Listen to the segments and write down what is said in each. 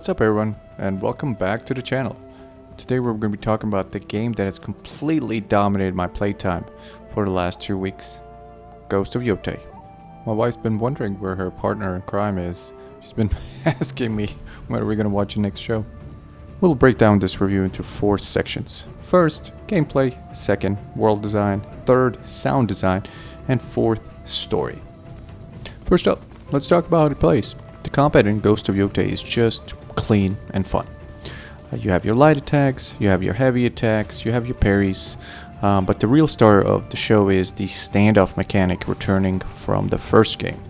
What's up everyone, and welcome back to the channel. Today we're going to be talking about the game that has completely dominated my playtime for the last 2 weeks, Ghost of Yotei. My wife's been wondering where her partner in crime is. She's been asking me when are we going to watch the next show. We'll break down this review into 4 sections. First, gameplay. Second, world design. Third, sound design. And fourth, story. First up, let's talk about how it plays. The combat in Ghost of Yotei is just clean and fun. You have your light attacks, you have your heavy attacks, you have your parries, but the real star of the show is the standoff mechanic returning from the first game.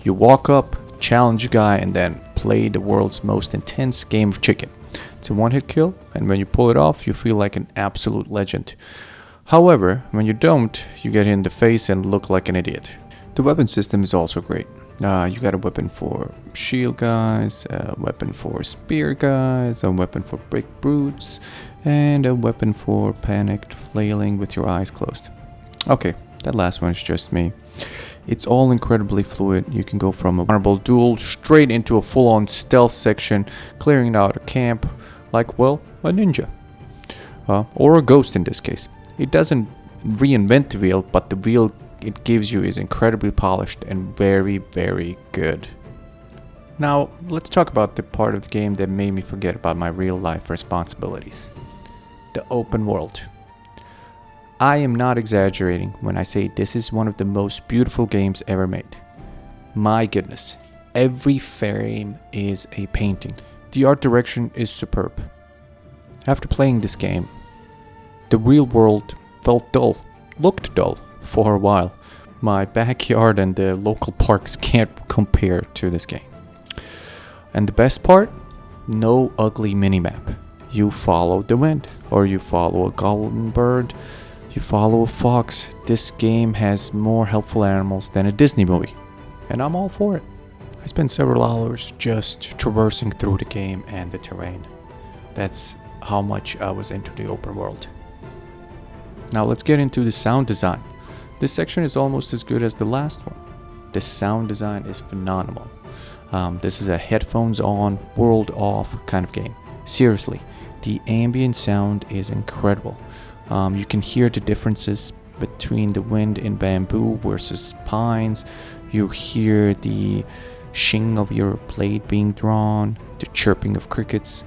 You walk up, challenge a guy, and then play the world's most intense game of chicken. It's a one-hit kill, and when you pull it off, you feel like an absolute legend. However, when you don't, you get hit in the face and look like an idiot. The weapon system is also great. You got a weapon for shield guys, a weapon for spear guys, a weapon for brick brutes, and a weapon for panicked flailing with your eyes closed. Okay, that last one is just me. It's all incredibly fluid. You can go from a vulnerable duel straight into a full-on stealth section, clearing out a camp like, well, a ninja. Or a ghost in this case. It doesn't reinvent the wheel, but the wheel it gives you is incredibly polished and very, very good. Now, let's talk about the part of the game that made me forget about my real life responsibilities. The open world. I am not exaggerating when I say this is one of the most beautiful games ever made. My goodness, every frame is a painting. The art direction is superb. After playing this game, the real world felt dull, looked dull for a while. My backyard and the local parks can't compare to this game. And the best part? No ugly minimap. You follow the wind, or you follow a golden bird, you follow a fox. This game has more helpful animals than a Disney movie, and I'm all for it. I spent several hours just traversing through the game and the terrain. That's how much I was into the open world. Now let's get into the sound design. This section is almost as good as the last one. The sound design is phenomenal. This is a headphones on, world off kind of game. Seriously, the ambient sound is incredible. You can hear the differences between the wind in bamboo versus pines. You hear the shing of your blade being drawn, the chirping of crickets,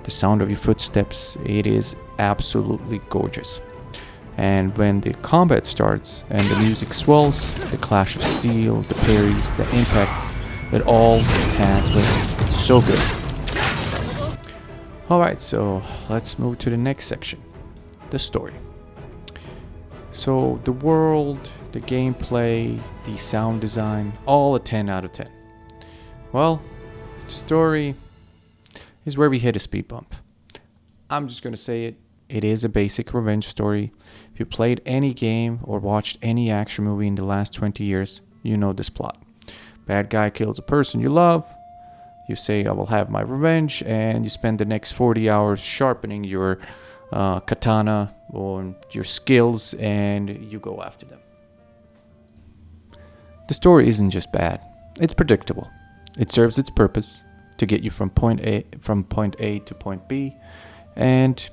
the sound of your footsteps. It is absolutely gorgeous. And when the combat starts and the music swells, the clash of steel, the parries, the impacts, it all has with it. It's so good. Alright, so let's move to the next section. The story. So the world, the gameplay, the sound design, all a 10 out of 10. Well, story is where we hit a speed bump. I'm just gonna say it. It is a basic revenge story. If you played any game or watched any action movie in the last 20 years, you know this plot. Bad guy kills a person you love. You say, I will have my revenge, and you spend the next 40 hours sharpening your katana or your skills, and you go after them. The story isn't just bad. It's predictable. It serves its purpose to get you from point A to point B, and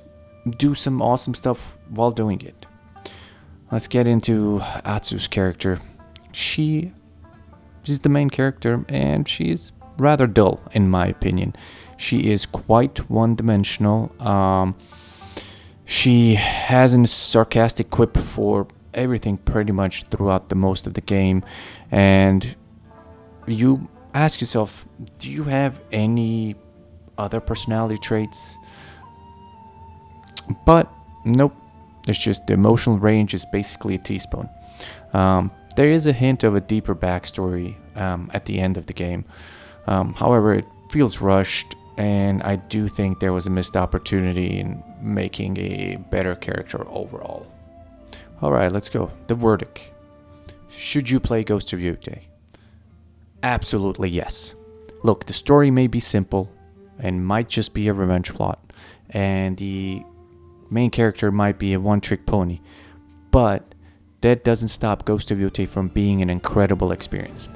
do some awesome stuff while doing it. Let's get into Atsu's character. She's the main character, and she is rather dull in my opinion. She is quite one-dimensional. She has a sarcastic quip for everything pretty much throughout the most of the game, and you ask yourself, do you have any other personality traits? But nope, it's just the emotional range is basically a teaspoon. There is a hint of a deeper backstory at the end of the game. However, it feels rushed, and I do think there was a missed opportunity in making a better character overall. Alright, let's go. The verdict. Should you play Ghost of Yotei? Absolutely yes. Look, the story may be simple and might just be a revenge plot, and the main character might be a one-trick pony, but that doesn't stop Ghost of Yotei from being an incredible experience.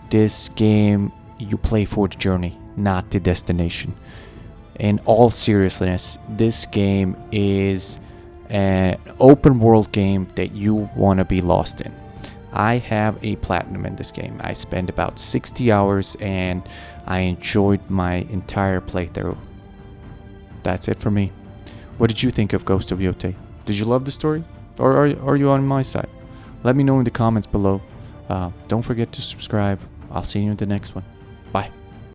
This game, you play for the journey, not the destination. In all seriousness, this game is an open world game that you want to be lost in. I have a platinum in this game. I spent about 60 hours and I enjoyed my entire playthrough. That's it for me. What did you think of Ghost of Yotei? Did you love the story? Or are you on my side? Let me know in the comments below. Don't forget to subscribe. I'll see you in the next one. Bye.